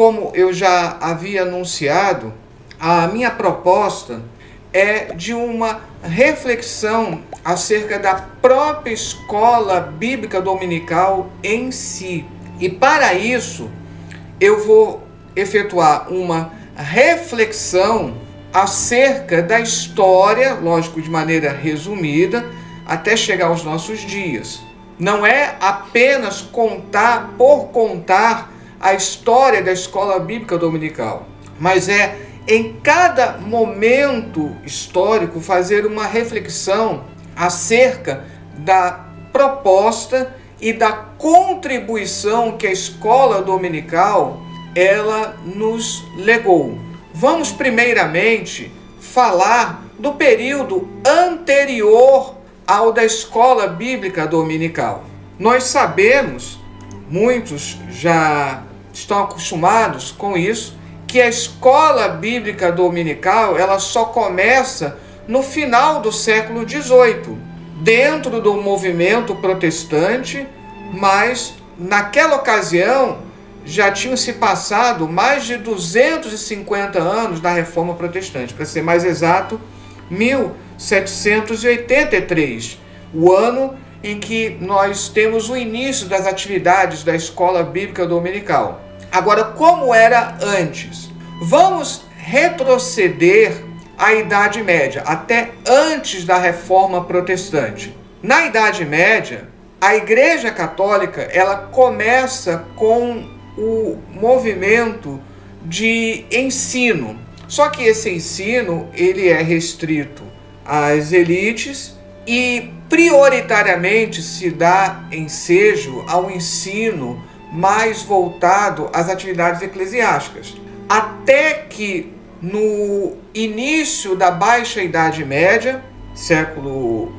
como eu já havia anunciado, a minha proposta é de uma reflexão acerca da própria escola bíblica dominical em si. E para isso, eu vou efetuar uma reflexão acerca da história, lógico, de maneira resumida, até chegar aos nossos dias. Não é apenas contar por contar a história da escola bíblica dominical, mas é em cada momento histórico fazer uma reflexão acerca da proposta e da contribuição que a escola dominical ela nos legou. Vamos primeiramente falar do período anterior ao da escola bíblica dominical. Nós sabemos, muitos já estão acostumados com isso, que a escola bíblica dominical ela só começa no final do século XVIII, dentro do movimento protestante, mas naquela ocasião já tinham se passado mais de 250 anos da Reforma Protestante, para ser mais exato, 1783, o ano em que nós temos o início das atividades da escola bíblica dominical. Agora, como era antes? Vamos retroceder à Idade Média, até antes da Reforma Protestante. Na Idade Média, a Igreja Católica ela começa com o movimento de ensino. Só que esse ensino ele é restrito às elites e prioritariamente se dá ensejo ao ensino mais voltado às atividades eclesiásticas. Até que no início da Baixa Idade Média, século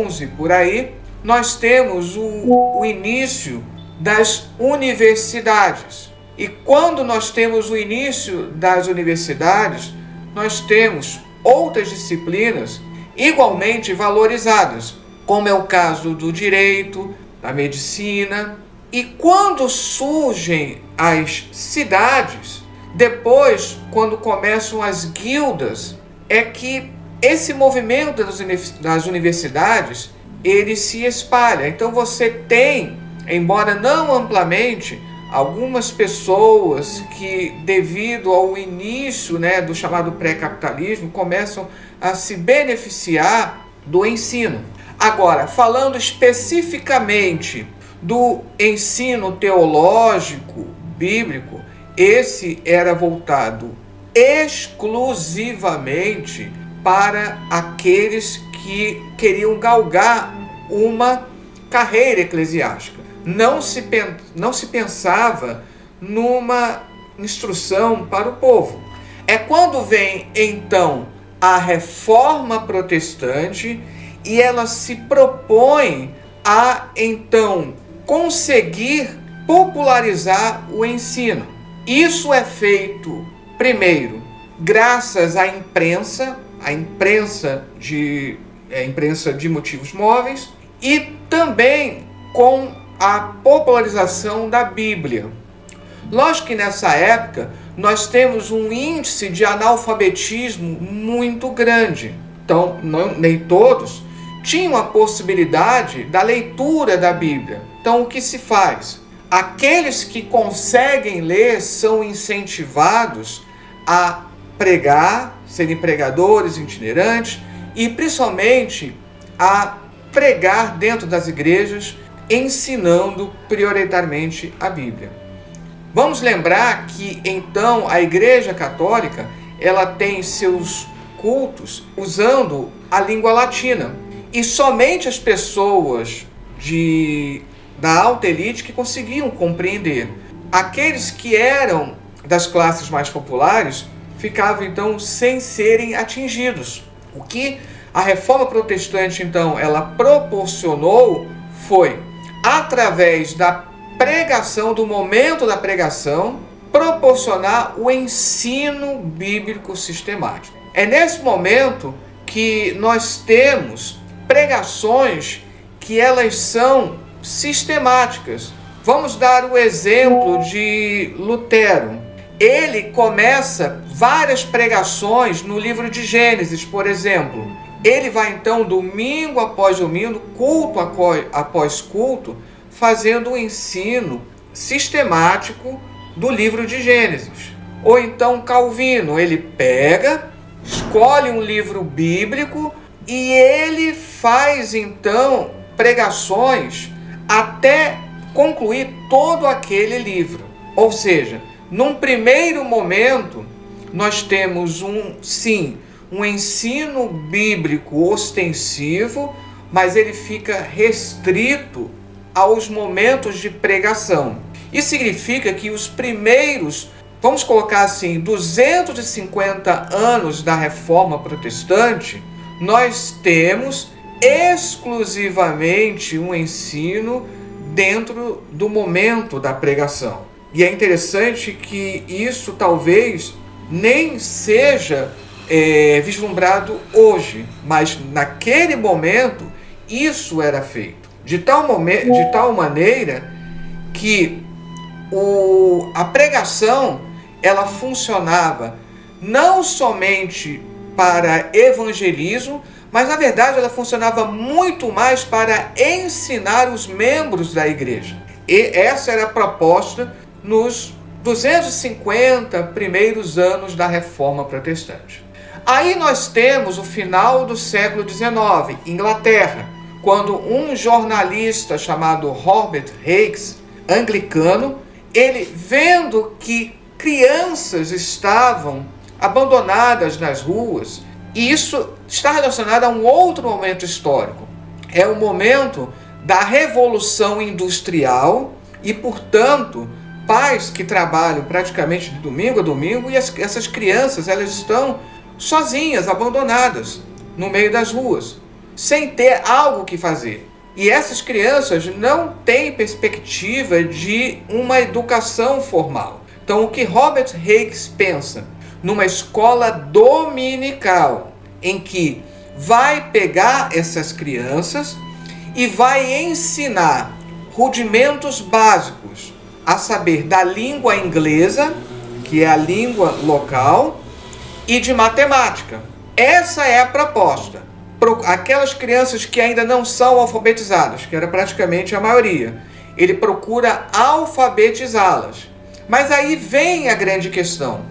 XI por aí, nós temos o início das universidades. E quando nós temos o início das universidades, nós temos outras disciplinas igualmente valorizadas, como é o caso do direito, da medicina. E quando surgem as cidades, depois, quando começam as guildas, é que esse movimento das universidades, ele se espalha. Então você tem, embora não amplamente, algumas pessoas que, devido ao início do chamado pré-capitalismo, começam a se beneficiar do ensino. Agora, falando especificamente do ensino teológico bíblico, esse era voltado exclusivamente para aqueles que queriam galgar uma carreira eclesiástica. Não se pensava numa instrução para o povo. É quando vem, então, a Reforma Protestante e ela se propõe a, então, conseguir popularizar o ensino. Isso é feito, primeiro, graças à imprensa, a imprensa de motivos móveis, e também com a popularização da Bíblia. Lógico que nessa época nós temos um índice de analfabetismo muito grande. Então, nem todos tinham a possibilidade da leitura da Bíblia. Então, o que se faz? Aqueles que conseguem ler são incentivados a pregar, serem pregadores itinerantes e principalmente a pregar dentro das igrejas, ensinando prioritariamente a Bíblia. Vamos lembrar que então a Igreja Católica ela tem seus cultos usando a língua latina e somente as pessoas da alta elite que conseguiam compreender. Aqueles que eram das classes mais populares ficavam então sem serem atingidos. O que a Reforma Protestante então ela proporcionou foi, através da pregação, do momento da pregação, proporcionar o ensino bíblico sistemático. É nesse momento que nós temos pregações que elas são sistemáticas. Vamos dar o exemplo de Lutero. ele começa várias pregações no livro de Gênesis, por exemplo. Ele vai então, domingo após domingo, culto após culto, fazendo um ensino sistemático do livro de Gênesis. Ou então Calvino, ele pega, escolhe um livro bíblico e ele faz então pregações até concluir todo aquele livro. Ou seja, num primeiro momento, nós temos um ensino bíblico ostensivo, mas ele fica restrito aos momentos de pregação. Isso significa que os primeiros, vamos colocar assim, 250 anos da Reforma Protestante, nós temos exclusivamente um ensino dentro do momento da pregação. E é interessante que isso talvez nem seja vislumbrado hoje, mas naquele momento isso era feito. De tal maneira que a pregação ela funcionava não somente para evangelismo, mas na verdade ela funcionava muito mais para ensinar os membros da igreja. E essa era a proposta nos 250 primeiros anos da Reforma Protestante. Aí nós temos o final do século XIX, Inglaterra, quando um jornalista chamado Robert Hicks, anglicano, ele vendo que crianças estavam abandonadas nas ruas, e isso está relacionado a um outro momento histórico. É o momento da Revolução Industrial e, portanto, pais que trabalham praticamente de domingo a domingo e essas crianças elas estão sozinhas, abandonadas no meio das ruas, sem ter algo que fazer. E essas crianças não têm perspectiva de uma educação formal. Então, o que Robert Hicks pensa? Numa escola dominical, em que vai pegar essas crianças e vai ensinar rudimentos básicos, a saber, da língua inglesa, que é a língua local, e de matemática. Essa é a proposta. Aquelas crianças que ainda não são alfabetizadas, que era praticamente a maioria, ele procura alfabetizá-las. Mas aí vem a grande questão.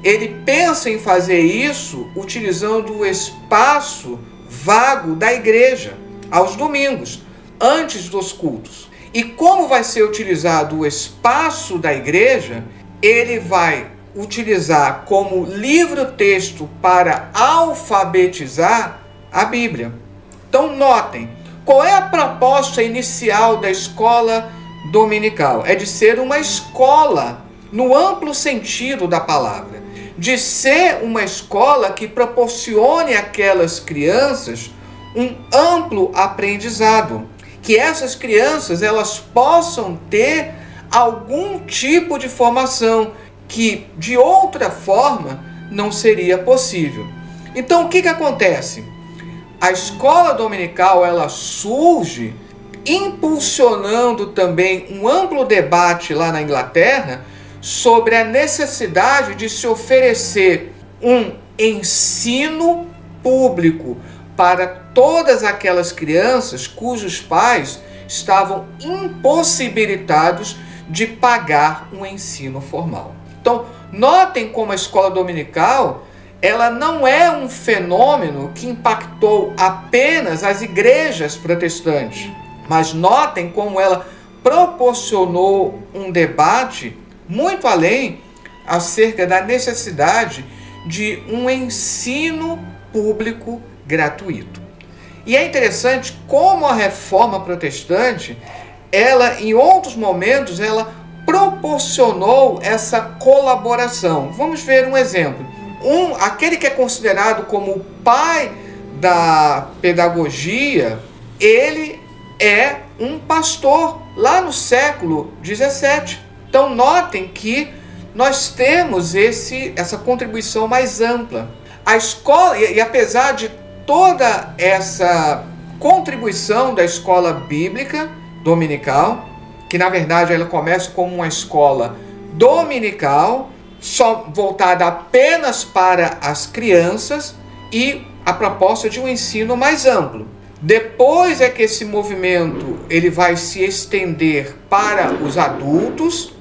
Ele pensa em fazer isso utilizando o espaço vago da igreja, aos domingos, antes dos cultos. E como vai ser utilizado o espaço da igreja, ele vai utilizar como livro-texto para alfabetizar a Bíblia. Então notem, qual é a proposta inicial da escola dominical? É de ser uma escola no amplo sentido da palavra, de ser uma escola que proporcione àquelas crianças um amplo aprendizado, que essas crianças elas possam ter algum tipo de formação que de outra forma não seria possível. Então o que acontece? A escola dominical ela surge impulsionando também um amplo debate lá na Inglaterra sobre a necessidade de se oferecer um ensino público para todas aquelas crianças cujos pais estavam impossibilitados de pagar um ensino formal. Então, notem como a escola dominical ela não é um fenômeno que impactou apenas as igrejas protestantes, mas notem como ela proporcionou um debate muito além acerca da necessidade de um ensino público gratuito. E é interessante como a Reforma Protestante, ela em outros momentos, ela proporcionou essa colaboração. Vamos ver um exemplo. Aquele que é considerado como o pai da pedagogia, ele é um pastor lá no século XVII. Então notem que nós temos essa contribuição mais ampla. A escola, e apesar de toda essa contribuição da escola bíblica dominical, que na verdade ela começa como uma escola dominical, só voltada apenas para as crianças e a proposta de um ensino mais amplo. Depois é que esse movimento ele vai se estender para os adultos,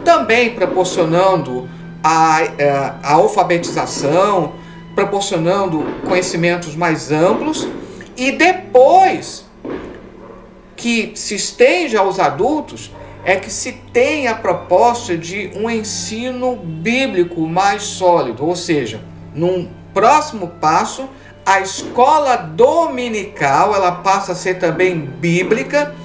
também proporcionando a alfabetização, proporcionando conhecimentos mais amplos, e depois que se estende aos adultos, é que se tem a proposta de um ensino bíblico mais sólido, ou seja, num próximo passo, a escola dominical ela passa a ser também bíblica,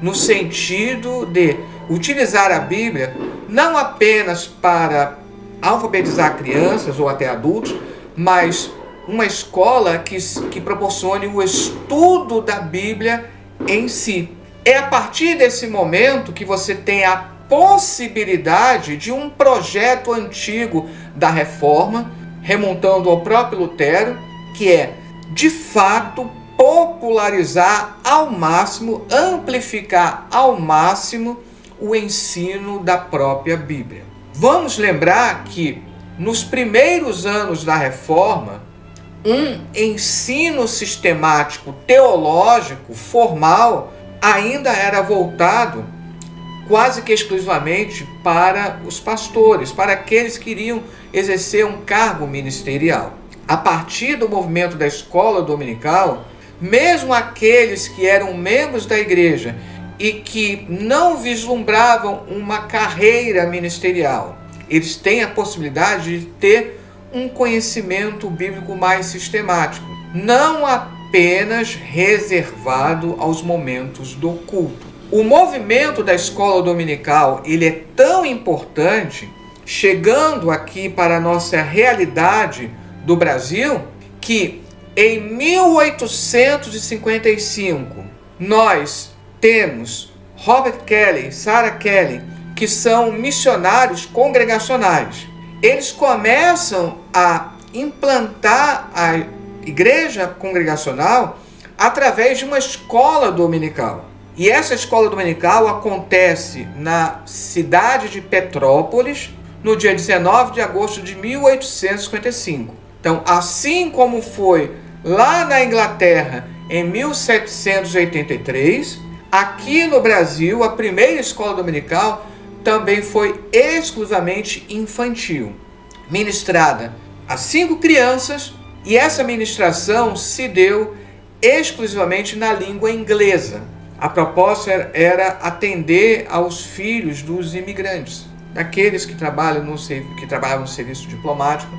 no sentido de utilizar a Bíblia não apenas para alfabetizar crianças ou até adultos, mas uma escola que proporcione o estudo da Bíblia em si. É a partir desse momento que você tem a possibilidade de um projeto antigo da Reforma, remontando ao próprio Lutero, que é, de fato, popularizar ao máximo, amplificar ao máximo o ensino da própria Bíblia. Vamos lembrar que, nos primeiros anos da Reforma, um ensino sistemático teológico formal ainda era voltado quase que exclusivamente para os pastores, para aqueles que iriam exercer um cargo ministerial. A partir do movimento da escola dominical, mesmo aqueles que eram membros da igreja e que não vislumbravam uma carreira ministerial, eles têm a possibilidade de ter um conhecimento bíblico mais sistemático, não apenas reservado aos momentos do culto. O movimento da escola dominical, ele é tão importante, chegando aqui para a nossa realidade do Brasil, que em 1855 nós temos Robert Kelly, Sarah Kelly, que são missionários congregacionais. Eles começam a implantar a igreja congregacional através de uma escola dominical. E essa escola dominical acontece na cidade de Petrópolis, no dia 19 de agosto de 1855. Então, assim como foi lá na Inglaterra em 1783, aqui no Brasil a primeira escola dominical também foi exclusivamente infantil, ministrada a 5 crianças, e essa ministração se deu exclusivamente na língua inglesa. A proposta era atender aos filhos dos imigrantes, daqueles que trabalhavam no serviço diplomático,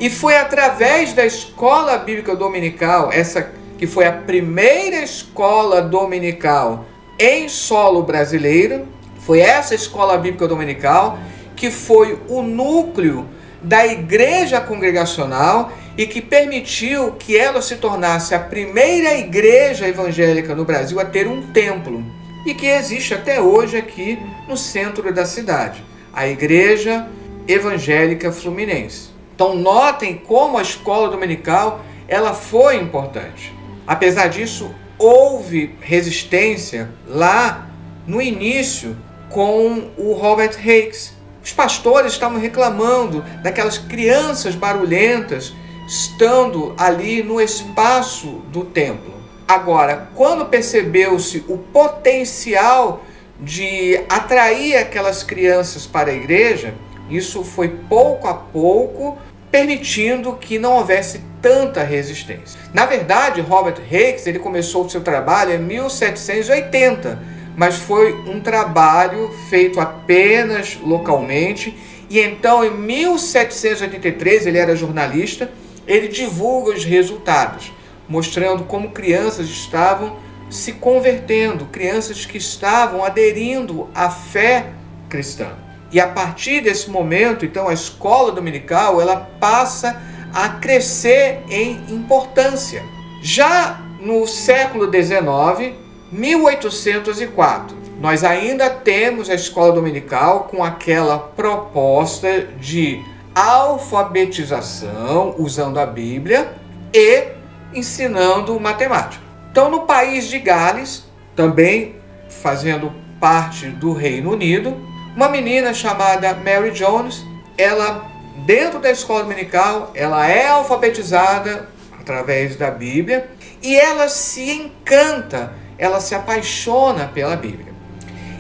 e foi através da escola bíblica dominical, essa que foi a primeira escola dominical em solo brasileiro, foi essa escola bíblica dominical que foi o núcleo da igreja congregacional e que permitiu que ela se tornasse a primeira igreja evangélica no Brasil a ter um templo, e que existe até hoje aqui no centro da cidade, a Igreja Evangélica Fluminense. Então notem como a escola dominical ela foi importante. Apesar disso, houve resistência lá no início com o Robert Hicks. Os pastores estavam reclamando daquelas crianças barulhentas estando ali no espaço do templo. Agora, quando percebeu-se o potencial de atrair aquelas crianças para a igreja, isso foi pouco a pouco permitindo que não houvesse tanta resistência. Na verdade, Robert Hicks ele começou o seu trabalho em 1780, mas foi um trabalho feito apenas localmente, e então em 1783, ele era jornalista, ele divulga os resultados, mostrando como crianças estavam se convertendo, crianças que estavam aderindo à fé cristã. E a partir desse momento, então, a escola dominical ela passa a crescer em importância. Já no século XIX, 1804, nós ainda temos a escola dominical com aquela proposta de alfabetização, usando a Bíblia e ensinando matemática. Então, no país de Gales, também fazendo parte do Reino Unido, uma menina chamada Mary Jones ela, dentro da escola dominical, ela é alfabetizada através da Bíblia e ela se encanta, ela se apaixona pela Bíblia.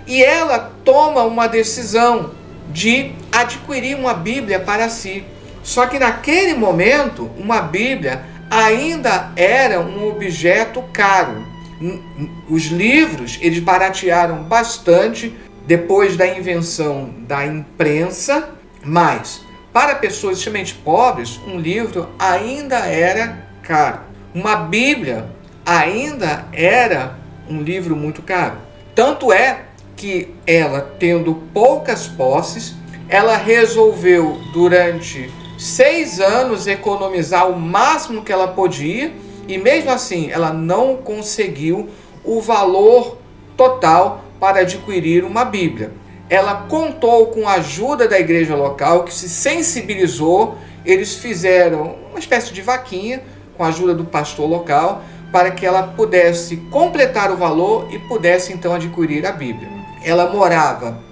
E ela toma uma decisão de adquirir uma Bíblia para si. Só que naquele momento, uma Bíblia ainda era um objeto caro. Os livros, eles baratearam bastante depois da invenção da imprensa, mas para pessoas extremamente pobres, um livro ainda era caro. Uma Bíblia ainda era um livro muito caro. Tanto é que ela, tendo poucas posses, ela resolveu durante 6 anos economizar o máximo que ela podia e mesmo assim ela não conseguiu o valor total para adquirir uma Bíblia. Ela contou com a ajuda da igreja local que se sensibilizou, eles fizeram uma espécie de vaquinha com a ajuda do pastor local para que ela pudesse completar o valor e pudesse então adquirir a Bíblia. Ela morava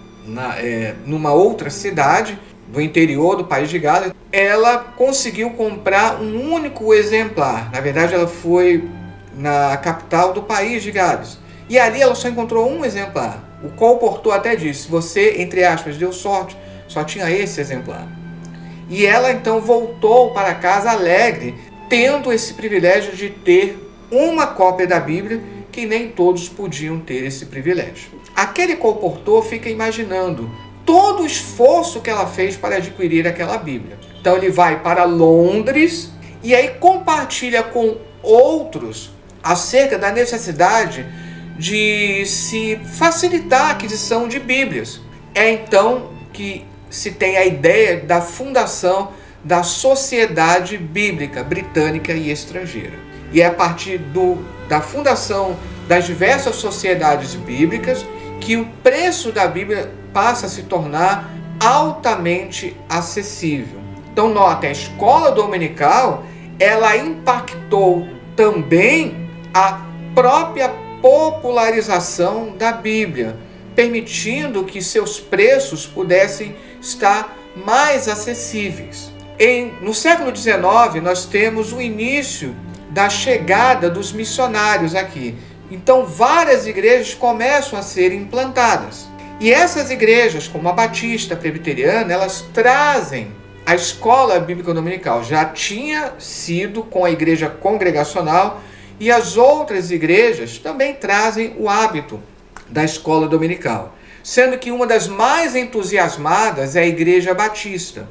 numa outra cidade do interior do país de Gales. Ela conseguiu comprar um único exemplar. Na verdade, ela foi na capital do país de Gales. E ali ela só encontrou um exemplar. O colportor até disse, você, entre aspas, deu sorte, só tinha esse exemplar. E ela então voltou para casa alegre, tendo esse privilégio de ter uma cópia da Bíblia, que nem todos podiam ter esse privilégio. Aquele colportor fica imaginando todo o esforço que ela fez para adquirir aquela Bíblia. Então ele vai para Londres e aí compartilha com outros acerca da necessidade de se facilitar a aquisição de Bíblias. É então que se tem a ideia da fundação da Sociedade Bíblica Britânica e Estrangeira. E é a partir da fundação das diversas sociedades bíblicas que o preço da Bíblia passa a se tornar altamente acessível. Então, notem, a escola dominical, ela impactou também a própria popularização da Bíblia, permitindo que seus preços pudessem estar mais acessíveis. No século XIX, nós temos o início da chegada dos missionários aqui. Então, várias igrejas começam a ser implantadas. E essas igrejas, como a Batista, a Presbiteriana, elas trazem a escola bíblica dominical. Já tinha sido com a igreja congregacional e as outras igrejas também trazem o hábito da escola dominical. Sendo que uma das mais entusiasmadas é a Igreja Batista.